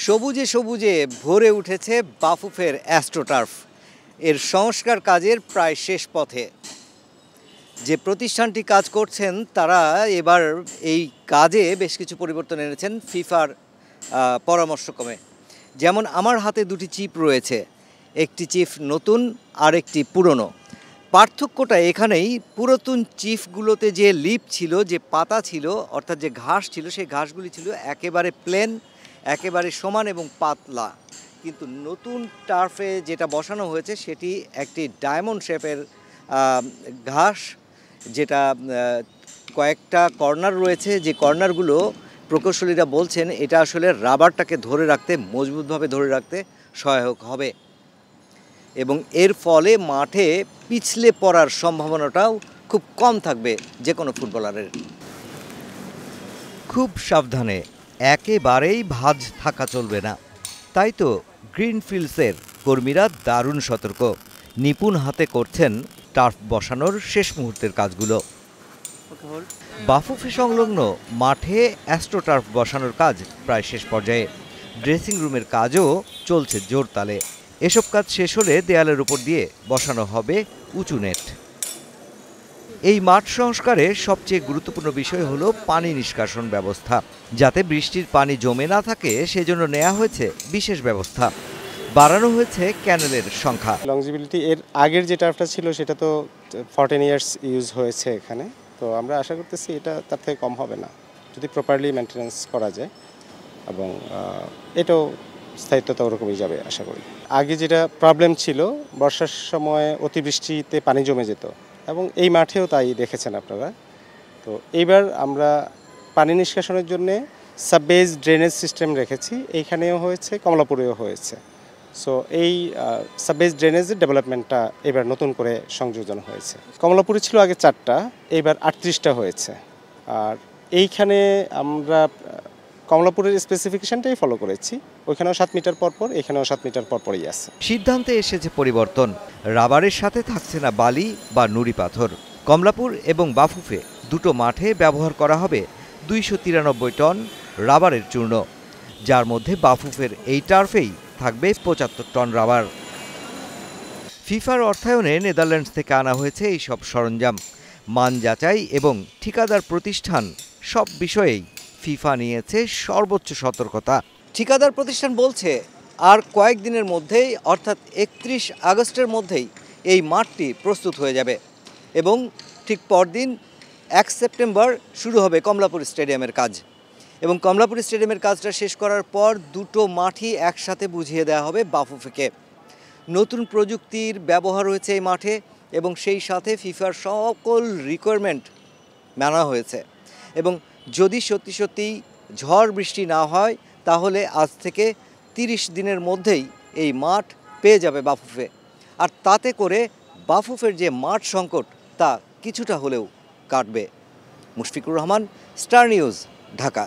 সবুজে সবুজে ভরে উঠেছে বাফুফের অ্যাস্ট্রোটার্ফ। এর সংস্কার কাজের প্রায় শেষ পথে। যে প্রতিষ্ঠানটি কাজ করছেন তারা এবার এই কাজে বেশ কিছু পরিবর্তন এনেছেন ফিফার পরামর্শক্রমে। যেমন আমার হাতে দুটি চিপ রয়েছে, একটি চিপ নতুন আর একটি পুরনো। পার্থক্যটা এখানেই, পুরাতন চিপগুলোতে যে লিপ ছিল, যে পাতা ছিল, অর্থাৎ যে ঘাস ছিল, সেই ঘাসগুলি ছিল একেবারে প্লেন, একেবারে সমান এবং পাতলা। কিন্তু নতুন টার্ফে যেটা বসানো হয়েছে সেটি একটি ডায়মন্ড শেপের ঘাস, যেটা কয়েকটা কর্নার রয়েছে, যে কর্নারগুলো প্রকৌশলীরা বলছেন এটা আসলে রাবারটাকে ধরে রাখতে, মজবুতভাবে ধরে রাখতে সহায়ক হবে এবং এর ফলে মাঠে পিছলে পড়ার সম্ভাবনাটাও খুব কম থাকবে যে কোনো ফুটবলারের। খুব সাবধানে, একেবারেই ভাঁজ থাকা চলবে না। তাই তো গ্রিনফিল্ডসের কর্মীরা দারুণ সতর্ক, নিপুণ হাতে করছেন টার্ফ বসানোর শেষ মুহূর্তের কাজগুলো। বাফুফে সংলগ্ন মাঠে অ্যাস্ট্রোটার্ফ বসানোর কাজ প্রায় শেষ পর্যায়ে। ড্রেসিং রুমের কাজও চলছে জোরতালে। এসব কাজ শেষ হলে দেয়ালের উপর দিয়ে বসানো হবে উঁচু নেট। এই মাঠ সংস্কারে সবচেয়ে গুরুত্বপূর্ণ বিষয় হলো পানি নিষ্কাশন ব্যবস্থা। যাতে বৃষ্টির পানি জমে না থাকে সেজন্য নেওয়া হয়েছে বিশেষ ব্যবস্থা। বাড়ানো হয়েছে ক্যানেলের সংখ্যা। লংজিবিলিটি এর আগের যে টার্ফটা ছিল সেটা তো 14 ইয়ার্স ইউজ হয়েছে এখানে, তো আমরা আশা করতেছি এটা তার থেকে কম হবে না যদি প্রপারলি মেনটেন্যান্স করা যায়, এবং এটাও স্থায়িত্বতা ওরকমই যাবে আশা করি। আগে যেটা প্রবলেম ছিল, বর্ষার সময় অতিবৃষ্টিতে পানি জমে যেত, এবং এই মাঠেও তাই দেখেছেন আপনারা। তো এইবার আমরা পানি নিষ্কাশনের জন্য সাববেজ ড্রেনেজ সিস্টেম রেখেছি, এইখানেও হয়েছে, কমলাপুরেও হয়েছে। সো এই সাববেজ ড্রেনেজের ডেভেলপমেন্টটা এবার নতুন করে সংযোজন হয়েছে। কমলাপুরে ছিল আগে 4টা, এবার 38টা হয়েছে। আর এইখানে আমরা কমলাপুরের স্পেসিফিকেশনটাই ফলো করেছি, ওইখানেও 7 মিটার পরপর, এখানেও 7 মিটার পরপরই আছে। সিদ্ধান্তে এসেছে পরিবর্তন, রাবারের সাথে থাকছে না বালি বা নুড়ি পাথর। কমলাপুর এবং বাফুফে দুটো মাঠে ব্যবহার করা হবে 293 টন রাবারের চূর্ণ, যার মধ্যে বাফুফের এই টার্ফেই থাকবে 75 টন রাবার। ফিফার অর্থায়নে নেদারল্যান্ডস থেকে আনা হয়েছে এই সব সরঞ্জাম। মান যাচাই এবং ঠিকাদার প্রতিষ্ঠান, সব বিষয়েই ফিফা নিয়েছে সর্বোচ্চ সতর্কতা। ঠিকাদার প্রতিষ্ঠান বলছে আর কয়েকদিনের মধ্যেই, অর্থাৎ 31 আগস্টের মধ্যেই এই মাঠটি প্রস্তুত হয়ে যাবে এবং ঠিক পরদিন 1 সেপ্টেম্বর শুরু হবে কমলাপুর স্টেডিয়ামের কাজ। এবং কমলাপুর স্টেডিয়ামের কাজটা শেষ করার পর দুটো মাঠই একসাথে বুঝিয়ে দেওয়া হবে বাফুফেকে। নতুন প্রযুক্তির ব্যবহার হয়েছে এই মাঠে এবং সেই সাথে ফিফার সকল রিকোয়ারমেন্ট মানা হয়েছে। এবং যদি সত্যি সত্যিই ঝড় বৃষ্টি না হয় তাহলে আজ থেকে 30 দিনের মধ্যেই এই মাঠ পেয়ে যাবে বাফুফে। আর তাতে করে বাফুফের যে মাঠ সংকট তা কিছুটা হলেও কাটবে। Mushfiqur Rahman, star news, Dhaka.